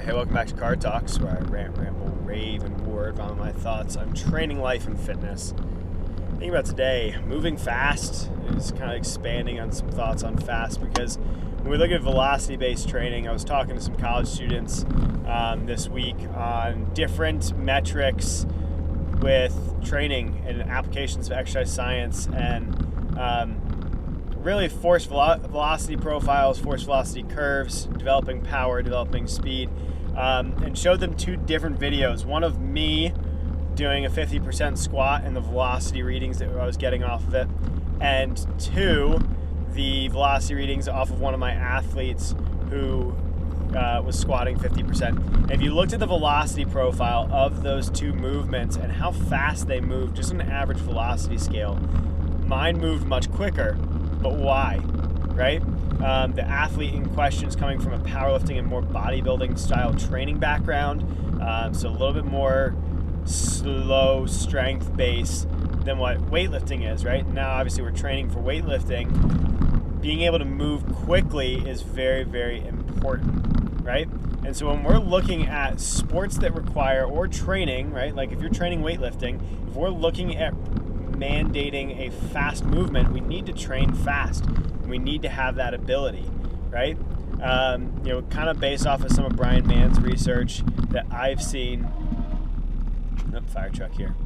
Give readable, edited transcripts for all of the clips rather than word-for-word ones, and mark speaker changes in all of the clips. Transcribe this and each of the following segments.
Speaker 1: Hey, welcome back to Car Talks, where I rant, ramble, rave, and word on my thoughts on training, life, and fitness. Thinking about today, moving fast is kind of expanding on some thoughts on fast, because when we look at velocity-based training, I was talking to some college students this week on different metrics with training and applications of exercise science and really force velocity profiles, force velocity curves, developing power, developing speed, and showed them two different videos. One of me doing a 50% squat and the velocity readings that I was getting off of it, and two, the velocity readings off of one of my athletes who was squatting 50%. And if you looked at the velocity profile of those two movements and how fast they moved, just an average velocity scale, mine moved much quicker. But why, right? The athlete in question is coming from a powerlifting and more bodybuilding style training background, so a little bit more slow strength base than what weightlifting is, right? Now, obviously, we're training for weightlifting. Being able to move quickly is very, very important, right? And so when we're looking at sports that require, or training, right? Like if you're training weightlifting, if we're looking at mandating a fast movement, we need to train fast. We need to have that ability, right? Kind of based off of some of Brian Mann's research that I've seen. Fire truck here.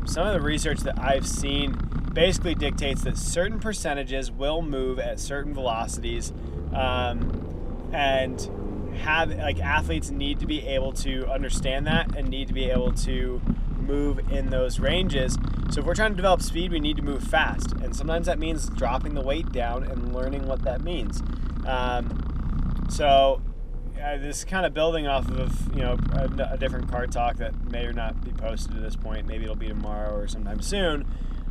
Speaker 1: Some of the research that I've seen basically dictates that certain percentages will move at certain velocities, and athletes need to be able to understand that and need to be able to move in those ranges. So if we're trying to develop speed, we need to move fast, and sometimes that means dropping the weight down and learning what that means. This is kind of building off of a different car talk that may or not be posted at this point. Maybe it'll be tomorrow or sometime soon.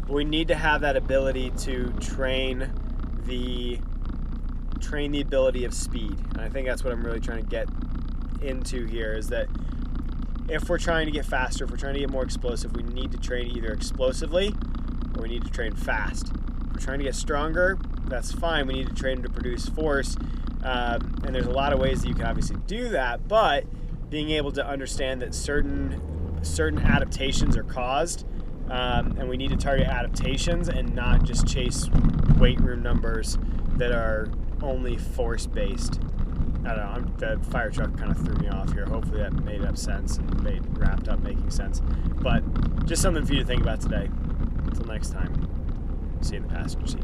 Speaker 1: But we need to have that ability to train the ability of speed, and I think that's what I'm really trying to get into here, is that if we're trying to get faster, if we're trying to get more explosive, we need to train either explosively or we need to train fast. If we're trying to get stronger, that's fine. We need to train to produce force. And there's a lot of ways that you can obviously do that, but being able to understand that certain adaptations are caused, and we need to target adaptations and not just chase weight room numbers that are only force-based. I don't know, the fire truck kind of threw me off here. Hopefully that made sense and wrapped up making sense. But just something for you to think about today. Until next time, see you in the passenger seat.